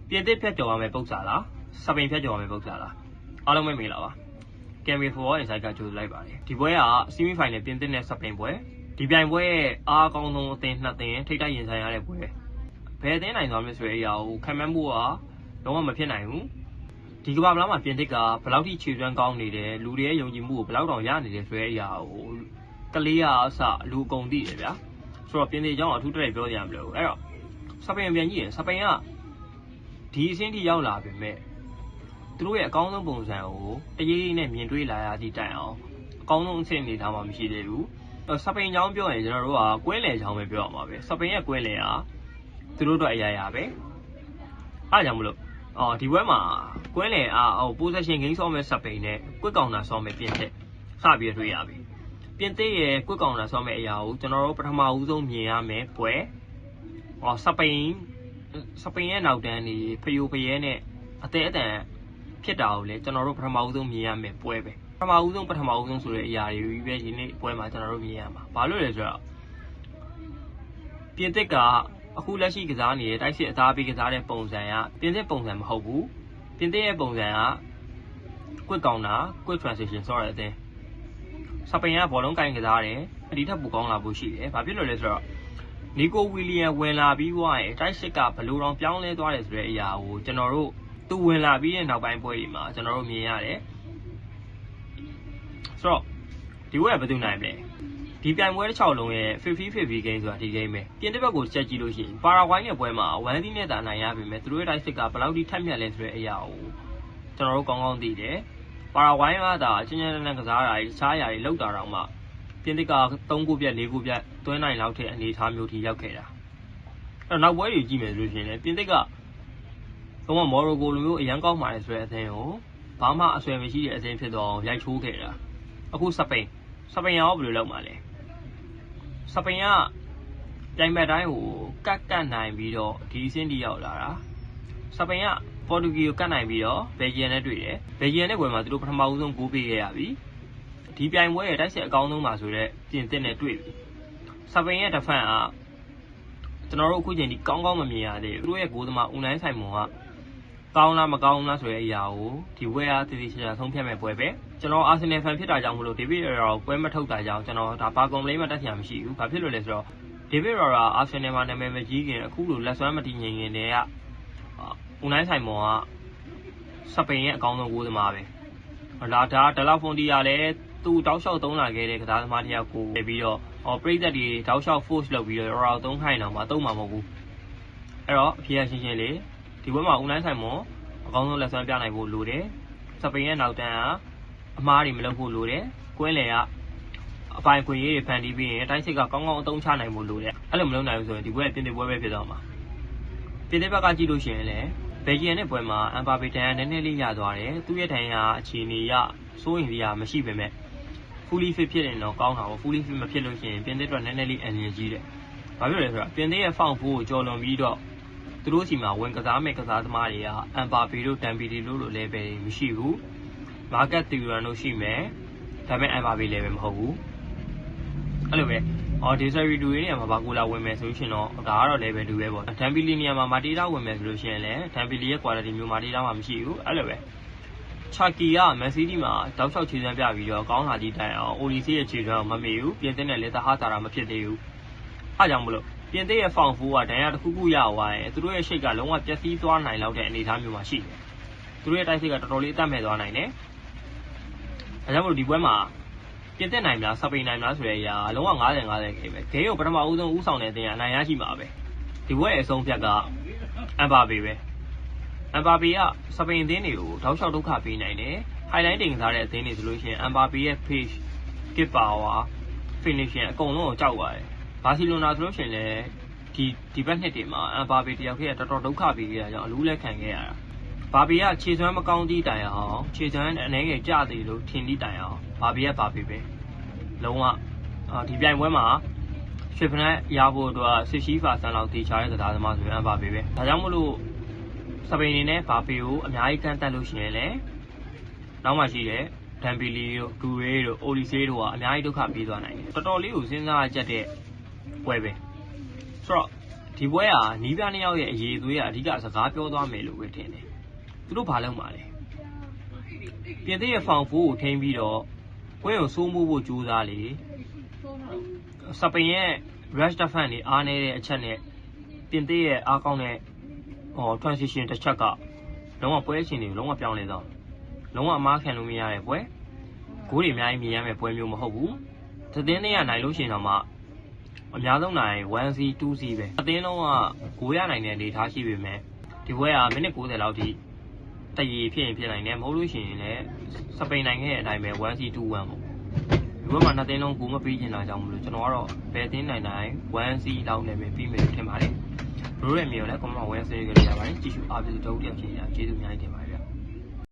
ပြင်သစ်ဖြတ်ကျော်ရမယ့်ပုံစံလားစပိန်ဖြတ်ကျော်ရမယ့်ပုံစံလားအားလုံးပဲမေးလာပါကင်မီဖော်အင်ဆိုင်ကကြိုလိုက်ပါတယ်ဒီပွဲကဆီမီဖိုင်နယ်ပြင်သစ်နဲ့စပိန်ပွဲဒီပြိုင်ပွဲရဲ့အားကောင်းဆုံးအသင်းနှစ်သင်းထိပ်တိုက်ရင်ဆိုင်ရတဲ့ပွဲဘယ်အသင်းနိုင်သွားမလဲဆိုတဲ့အရာကိုခံမှန်းမှုကလုံးဝမဖြစ်နိုင်ဘူးဒီကမ္ဘာမလားမှာပြင်သစ်ကဘယ်လောက်ထိခြေစွမ်းကောင်းနေတယ်လူတွေရဲ့ယုံကြည်မှုကိုဘယ်လောက်တောင်ရနေတယ်ဆိုတဲ့အရာကိုကလေးကအစလူအကုန်သိတယ်ဗျာဆိုတော့ပြင်သစ်အကြောင်းအထူးတက်ပြောကြရမလို့အဲ့တော့စပိန်ပြန်ကြည့်ရင်စပိန်ကဒီအဆင့်ထိရောက်လာပြီမဲ့သူတို့ရဲ့အကောင်းဆုံးပုံစံကိုတရေးရေးနဲ့မြင်တွေ့လာရသည့်တိုင်အောင်အကောင်းဆုံးအဆင့်အနေထားမှမရှိသေးဘူးစပိန်အကြောင်းပြောရင်ကျွန်တော်တို့ကကွဲလည်အကြောင်းပဲပြောရမှာပဲစပိန်ရဲ့ကွဲလည်ကသူတို့တော့အရာရာပဲအားကြောင့်မလို့ဒီဘက်မှာကွဲလည်possession game ဆော့မဲ့စပိန်နဲ့ကွက်ကောင်တာဆော့မဲ့ပြင်သစ်စပြီးတွေ့ရပြီပြင်သစ်ရဲ့ကွက်ကောင်တာဆော့မဲ့အရာကိုကျွန်တော်တို့ပထမဦးဆုံးမြင်ရမယ်ပွဲစပိန်ရဲ့နောက်တန်းနေဖယိုဖယဲနဲ့အသေးအတန်ဖြစ်တာကိုလည်းကျွန်တော်တို့ပထမဦးဆုံးမြင်ရမယ်ပွဲပဲပထမဦးဆုံးဆိုတဲ့အရာတွေပဲဒီနေ့ပွဲမှာကျွန်တော်တို့မြင်ရမှာဘာလို့လဲဆိုတော့ပြင်သစ်ကအခုလက်ရှိကစားနေတဲ့တိုက်စစ်အသားပေးကစားတဲ့ပုံစံကပြင်သစ်ပုံစံမဟုတ်ဘူးပြင်သစ်ရဲ့ပုံစံက quick counter quick transition ဆိုတဲ့အသင်းစပိန်ကဘောလုံးကင်ကစားတယ်ဒီထက်ပိုကောင်းလာဖို့ရှိတယ်ဘာဖြစ်လို့လဲဆိုတော့နီကိုဝီလီယံဝင်လာပြီးွားရင်တိုက်စစ်ကဘယ်လိုတောင်ပြောင်းလဲသွားတယ်ဆိုတဲ့အရာကိုကျွန်တော်တို့သူဝင်လာပြီးတဲ့နောက်ပိုင်းပွဲတွေမှာကျွန်တော်တို့မြင်ရတယ်ဆိုတော့ဒီဘက်ကဘယ်သူနိုင်မလဲဒီပြိုင်ပွဲတစ်ချောင်းလုံးရဲ့50-50 game ဆိုတာဒီ game ပဲပြင်သစ်ဘက်ကိုချက်ကြည့်လို့ရှိရင်ပါရာဂွိုင်းရဲ့ပွဲမှာ1-0နဲ့သာနိုင်ရပြီမဲ့သူတို့ရဲ့တိုက်စစ်ကဘယ်လောက်ထိထက်မြက်လဲဆိုတဲ့အရာကိုကျွန်တော်တို့ကောင်းကောင်းသိတယ်ပါရာဂွိုင်းကသာချင်းချင်းနဲ့ကစားတာတခြားအရာတွေလောက်တာတော့မှပြင်သစ်က3 ဂိုးပြတ်4 ဂိုးပြတ်သွင်းနိုင်လောက်တဲ့အနေအထားမျိုးထိရောက်ခဲ့တာအဲ့တော့နောက်ပွဲတွေကြည့်မယ်ဆိုရင်လည်းပြင်သစ်ကတော့မော်ရိုကိုလိုမျိုးအရန်ကောင်းပါတယ်ဆိုတဲ့အသင်းကိုဘာမှအဆွဲမရှိတဲ့အသင်းဖြစ်တော့ရိုက်ချိုးခဲ့တာအခုစပိန်ရောဘယ်လိုလုပ်မှာလဲစပိန်ကပြိုင်ဘက်တိုင်းကိုကတ်နိုင်ပြီးတော့ဒီအဆင့်ထိရောက်လာတာစပိန်ကပေါ်တူဂီကိုကတ်နိုင်ပြီးတော့ဘယ်ဂျီယံနဲ့တွေ့တယ်ဘယ်ဂျီယံနဲ့ပွဲမှာသူတို့ပထမဦးဆုံးဂိုးပေးခဲ့ရပြီဒီပြိုင်ပွဲရဲ့တိုက်စစ်အကောင်းဆုံးပါဆိုတော့ပြင်သစ်နဲ့တွေ့ပြီစပိန်ရဲ့ဒဖန်ကကျွန်တော်တို့အခုချိန်ဒီကောင်းကောင်းမမြင်ရသေးဘူးသူတို့ရဲ့ဂိုးသမားဦးနိုင်ဆိုင်မွန်ကကောင်းလားမကောင်းလားဆိုတဲ့အရာကိုဒီပွဲကတည်တည်ချာချာဆုံးဖြတ်မဲ့ပွဲပဲကျွန်တော်အာဆင်နယ်ဖန်ဖြစ်တာကြောင့်မလို့ဒေးဗစ်ရောပွဲမထုတ်တာကြောင့်ကျွန်တော်ဒါဘာကွန်ပလိန်းမှတက်ချင်မရှိဘူးဘာဖြစ်လို့လဲဆိုတော့ဒေးဗစ်ရောအာဆင်နယ်မှာနာမည်မကြီးခင်အခုလိုလက်စွမ်းမတည်ငြိမ်ခင်တည်းကဦးနိုင်ဆိုင်မွန်ကစပိန်ရဲ့အကောင်းဆုံးဂိုးသမားပဲဒါဒလာဖွန်တီကလည်းသူတောက်လျှောက်သုံးလာခဲ့တဲ့ကစားသမားတစ်ယောက်ကိုပြီးတော့ပရိသတ်တွေတောက်လျှောက် force လုပ်ပြီးတော့ရောသုံးခိုင်းတော့မှသုံးမှာမဟုတ်ဘူးအဲ့တော့အဖြေရှင်းလေးဒီဘက်မှာဦးနိုင်ဆိုင်မွန်အကောင်းဆုံးလက်စွမ်းပြနိုင်ဖို့လိုတယ်စပိန်ရဲ့နောက်တန်းကအမားတွေမလုပ်ဖို့လိုတယ်ကွင်းလယ်ကအပိုင်ခွေရေးတွေဖန်တီးပြီးရင်အတိုင်းစစ်ကကောင်းကောင်းအသုံးချနိုင်ဖို့လိုတယ်အဲ့လိုမလုပ်နိုင်ဘူးဆိုရင်ဒီပွဲကပြင်သစ်ပွဲပဲဖြစ်သွားမှာပြင်သစ်ဘက်ကကြည့်လို့ရှိရင်လည်းဘယ်ဂျီယံနဲ့ပွဲမှာအမ်ဘာပေတန်ကနည်းနည်းလေးရသွားတယ်သူ့ရဲ့ထိုင်ကအခြေအနေရစိုးရင်စရာမရှိပေမဲ့fully fit ဖြစ်ရင်တော့ကောင်းတာပေါ့ fully fit မဖြစ်လို့ရှိရင်ပြင်သစ်တော့နည်းနည်းလေးအန်ရကြီးတယ်ဘာဖြစ်လဲဆိုတော့ပြင်သစ်ရဲ့ဖောင်ဖိုးကိုကြော်လွန်ပြီးတော့သူတို့စီမှာဝင်ကစားမဲ့ကစားသမားတွေကအမ်ဘာပေတို့တမ်ပီတီတို့လို level တွေမရှိဘူးမာကတ်တီရန်တို့ရှိမယ်ဒါပေမဲ့အမ်ဘာပေ level မဟုတ်ဘူးအဲ့လိုပဲဒီဆယ်ရီတူတွေနေရာမှာဘာကိုလာဝင်မယ်ဆိုရှင်တော့ဒါကတော့ level 2ပဲပေါ့ဒမ်ပီလီနေရာမှာမာတီတာဝင်မယ်ဆိုလို့ရှိရင်လည်းဒမ်ပီလီရဲ့ quality မျိုးမာတီတာမှမရှိဘူးအဲ့လိုပဲချာကီကမန်စီးတီးမှာတောက်လျှောက်ခြေစွမ်းပြပြီးတော့ကောင်းလာသည့်တိုင်အောင်အိုလီစီရဲ့ခြေစွမ်းကိုမမေ့ဘူးပြင်သစ်နဲ့လည်းတဟားတာတာမဖြစ်သေးဘူးအားကြောင့်မလို့ပြင်သစ်ရဲ့ဖောင်ဖိုးကဒဏ်ရာတစ်ခုခုရသွားရင်သူတို့ရဲ့ရှိတ်ကလုံးဝပျက်စီးသွားနိုင်လောက်တဲ့အနေအထားမျိုးမှာရှိတယ်သူတို့ရဲ့တိုက်စစ်ကတော်တော်လေးအသက်မဲ့သွားနိုင်တယ်ဒါကြောင့်မလို့ဒီပွဲမှာပြင်သစ်နိုင်မလားစပိန်နိုင်မလားဆိုတဲ့အရာလုံးဝ50-50ပဲဂိမ်းကိုပထမဦးဆုံးဦးဆောင်တဲ့အသင်းကအနိုင်ရရှိမှာပဲဒီပွဲရဲ့အဆုံးဖြတ်ကအမ်ဘာပေပဲအမ်ဘာပေကစပိန်အသင်းတွေကိုတောက်လျှောက်ဒုက္ခပေးနိုင်တယ်ဟိုင်လိုင်းတင်ကစားတဲ့အသင်းတွေဆိုလို့ရှိရင်အမ်ဘာပေရဲ့ pace kick power finishing အကုန်လုံးကိုကြောက်ရတယ်ဘာစီလိုနာဆိုလို့ရှိရင်လည်းဒီဘက်နှစ်တွေမှာအမ်ဘာပေတယောက်တည်းတော်တော်ဒုက္ခပေးခဲ့တာကြောင့်အလူးလက်ခံခဲ့ရတာဘာပေကခြေစွမ်းမကောင်းသည့်တိုင်အောင်ခြေစွမ်းအနေငယ်ကျသေးလို့ထင်သည့်တိုင်အောင်ဘာပေပဲလုံးဝဒီပြိုင်ပွဲမှာရွှေဖနက်ရဖို့အတွက်စစ်ရှိဖာဆန်လောက်တေချာတဲ့ကစားသမားဆိုရင်အမ်ဘာပေပဲဒါကြောင့်မလို့စပိန်နေနဲ့ဘာပေကိုအများကြီးကန့်တက်လို့ရှိရင်လည်းနောက်မှရှိတဲ့ဒမ်ပီလီတို့ဒူရေးတို့အိုလီဆေးတို့ကအများကြီးဒုက္ခပေးသွားနိုင်တယ်တော်တော်လေးကိုစဉ်းစားကြတဲ့ပွဲပဲဆိုတော့ ဒီပွဲကနီးပြနှစ်ယောက်ရဲ့အရေးအသွေးကအဓိကစကားပြောသွားမယ်လို့ပဲထင်တယ်သူတို့ဘာလုပ်မှာလဲပြင်သစ်ရဲ့ဖောင်ဖိုးကိုထိန်းပြီးတော့ပွဲကိုစိုးမိုးဖို့ကြိုးစားလေစပိန်ရဲ့ rush defense တွေအားနည်းတဲ့အချက်နဲ့ပြင်သစ်ရဲ့အားကောင်းတဲ့transition တစ်ချက်ကလုံးဝပွဲအချိန်တွေကိုလုံးဝပြောင်းလဲသွားလုံးဝအမားခံလို့မရတဲ့ပွဲဂိုးတွေအများကြီးမြင်ရမယ့်ပွဲမျိုးမဟုတ်ဘူးသင်းတွေကနိုင်လို့ရှိရင်တော့မှအများဆုံးနိုင် 1C 2C ပဲအသင်းလုံးကဂိုးရနိုင်တဲ့အနေထားရှိပေမဲ့ဒီပွဲကမိနစ်90လောက်ထိတည်ရဖြစ်ရင်ဖြစ်နိုင်တယ်မဟုတ်လို့ရှိရင်လည်းစပိန်နိုင်ငံရဲ့အတိုင်းပဲ 1C 2-1 ပေါ့ဒီပွဲမှာနှစ်သင်းလုံးဂိုးမပေးချင်တာကြောင့်မလို့ကျွန်တော်ကတော့ဘယ်သင်းနိုင်နိုင် 1C လောက်နဲ့ပဲပြီးမယ်လို့ထင်ပါတယ်ဘရိုရဲ့အမြင်ကိုလည်း comment ဝင်ဆွေးနွေးကြရပါတယ်ကြည့်ရှုအားပေးသူတို့တယောက်ချင်းကျေးဇူးအများကြီးတင်ပါတယ်